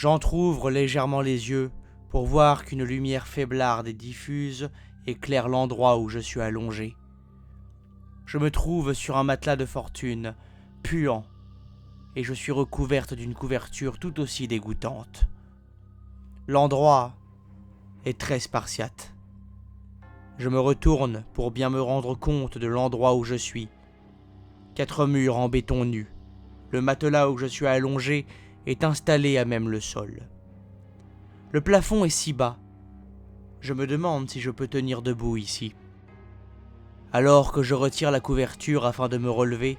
J'entr'ouvre légèrement les yeux pour voir qu'une lumière faiblarde et diffuse éclaire l'endroit où je suis allongé. Je me trouve sur un matelas de fortune, puant, et je suis recouverte d'une couverture tout aussi dégoûtante. L'endroit est très spartiate. Je me retourne pour bien me rendre compte de l'endroit où je suis. 4 murs en béton nu. Le matelas où je suis allongé est installé à même le sol. Le plafond est si bas. Je me demande si je peux tenir debout ici. Alors que je retire la couverture afin de me relever,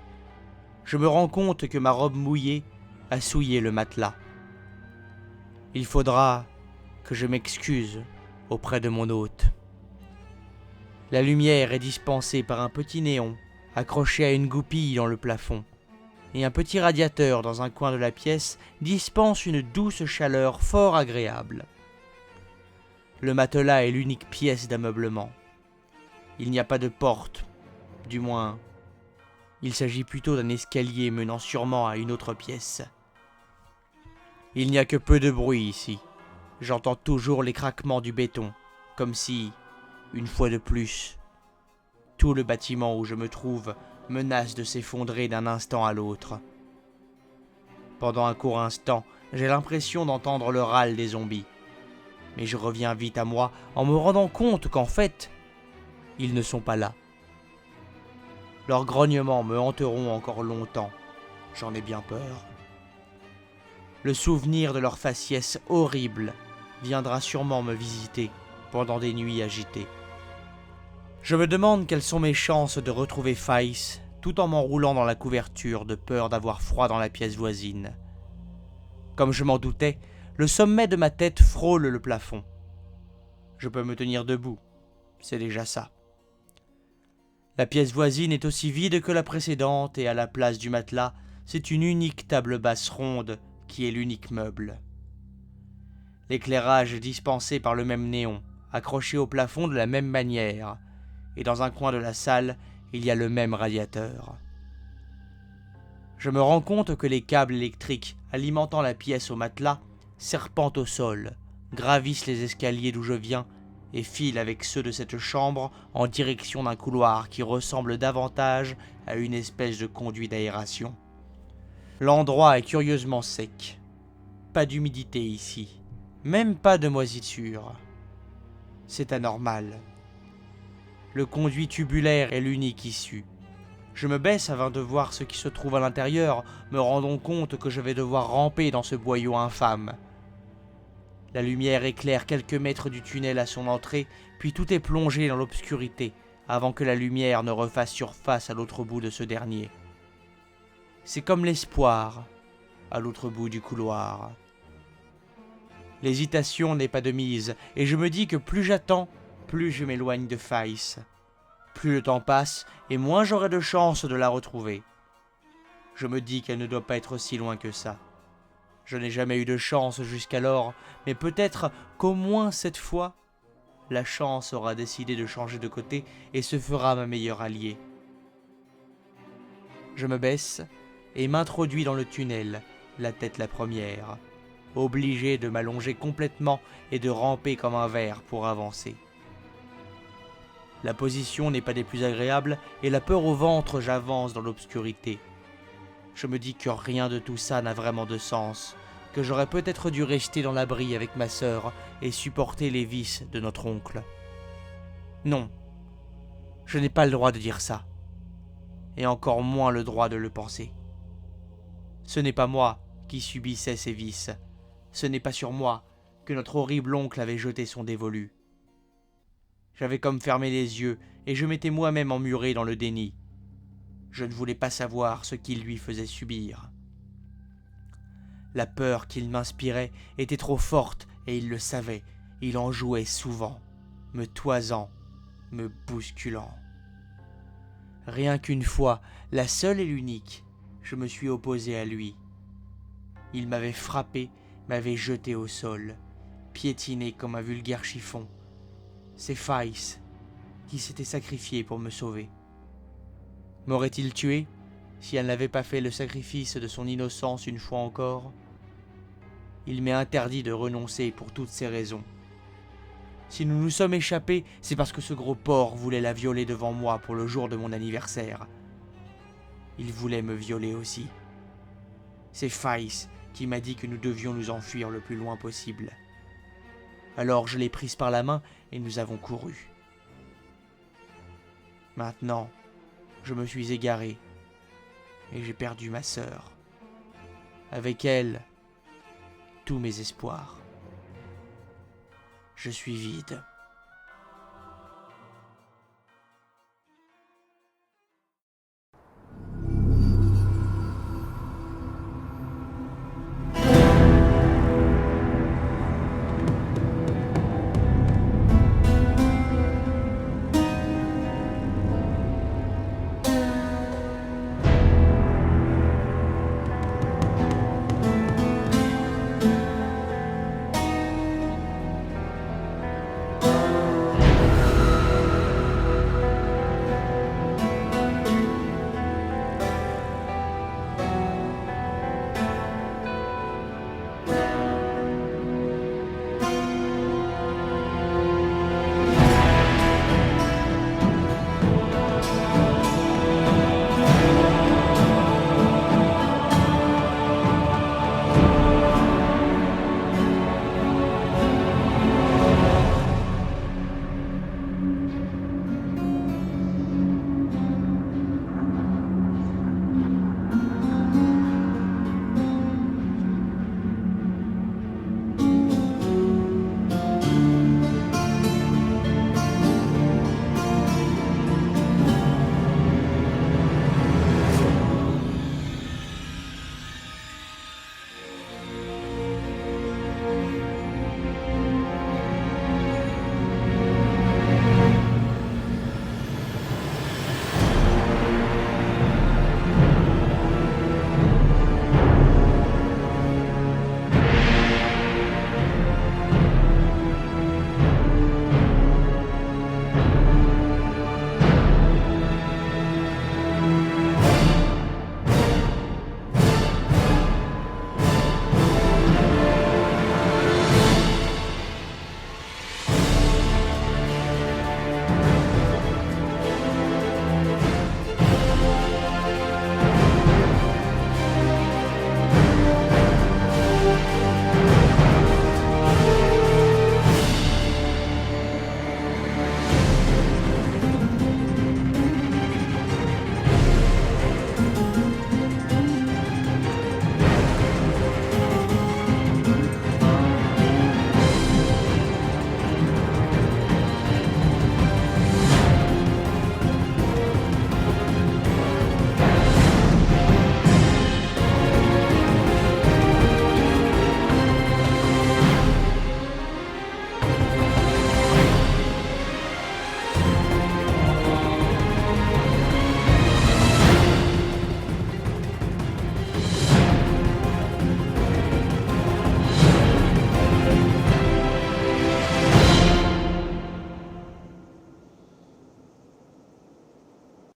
je me rends compte que ma robe mouillée a souillé le matelas. Il faudra que je m'excuse auprès de mon hôte. La lumière est dispensée par un petit néon accroché à une goupille dans le plafond, et un petit radiateur dans un coin de la pièce dispense une douce chaleur fort agréable. Le matelas est l'unique pièce d'ameublement. Il n'y a pas de porte, du moins, il s'agit plutôt d'un escalier menant sûrement à une autre pièce. Il n'y a que peu de bruit ici. J'entends toujours les craquements du béton, comme si, une fois de plus, tout le bâtiment où je me trouve menace de s'effondrer d'un instant à l'autre. Pendant un court instant, j'ai l'impression d'entendre le râle des zombies. Mais je reviens vite à moi en me rendant compte qu'en fait, ils ne sont pas là. Leurs grognements me hanteront encore longtemps, j'en ai bien peur. Le souvenir de leur faciès horrible viendra sûrement me visiter pendant des nuits agitées. Je me demande quelles sont mes chances de retrouver Faïs tout en m'enroulant dans la couverture de peur d'avoir froid dans la pièce voisine. Comme je m'en doutais, le sommet de ma tête frôle le plafond. Je peux me tenir debout, c'est déjà ça. La pièce voisine est aussi vide que la précédente et à la place du matelas, c'est une unique table basse ronde qui est l'unique meuble. L'éclairage est dispensé par le même néon, accroché au plafond de la même manière, et dans un coin de la salle, il y a le même radiateur. Je me rends compte que les câbles électriques alimentant la pièce au matelas serpentent au sol, gravissent les escaliers d'où je viens et filent avec ceux de cette chambre en direction d'un couloir qui ressemble davantage à une espèce de conduit d'aération. L'endroit est curieusement sec. Pas d'humidité ici, même pas de moisissure. C'est anormal. Le conduit tubulaire est l'unique issue. Je me baisse afin de voir ce qui se trouve à l'intérieur, me rendant compte que je vais devoir ramper dans ce boyau infâme. La lumière éclaire quelques mètres du tunnel à son entrée, puis tout est plongé dans l'obscurité, avant que la lumière ne refasse surface à l'autre bout de ce dernier. C'est comme l'espoir, à l'autre bout du couloir. L'hésitation n'est pas de mise, et je me dis que plus j'attends, plus je m'éloigne de Faïs. Plus le temps passe, et moins j'aurai de chance de la retrouver. Je me dis qu'elle ne doit pas être si loin que ça. Je n'ai jamais eu de chance jusqu'alors, mais peut-être qu'au moins cette fois, la chance aura décidé de changer de côté et se fera ma meilleure alliée. Je me baisse et m'introduis dans le tunnel, la tête la première, obligé de m'allonger complètement et de ramper comme un ver pour avancer. La position n'est pas des plus agréables et la peur au ventre, j'avance dans l'obscurité. Je me dis que rien de tout ça n'a vraiment de sens, que j'aurais peut-être dû rester dans l'abri avec ma sœur et supporter les vices de notre oncle. Non, je n'ai pas le droit de dire ça, et encore moins le droit de le penser. Ce n'est pas moi qui subissais ces vices, ce n'est pas sur moi que notre horrible oncle avait jeté son dévolu. J'avais comme fermé les yeux et je m'étais moi-même emmuré dans le déni. Je ne voulais pas savoir ce qu'il lui faisait subir. La peur qu'il m'inspirait était trop forte et il le savait. Il en jouait souvent, me toisant, me bousculant. Rien qu'une fois, la seule et l'unique, je me suis opposé à lui. Il m'avait frappé, m'avait jeté au sol, piétiné comme un vulgaire chiffon. C'est Faïs qui s'était sacrifié pour me sauver. M'aurait-il tué si elle n'avait pas fait le sacrifice de son innocence une fois encore ? Il m'est interdit de renoncer pour toutes ces raisons. Si nous nous sommes échappés, c'est parce que ce gros porc voulait la violer devant moi pour le jour de mon anniversaire. Il voulait me violer aussi. C'est Faïs qui m'a dit que nous devions nous enfuir le plus loin possible. Alors je l'ai prise par la main et nous avons couru. Maintenant, je me suis égaré et j'ai perdu ma sœur. Avec elle, tous mes espoirs. Je suis vide.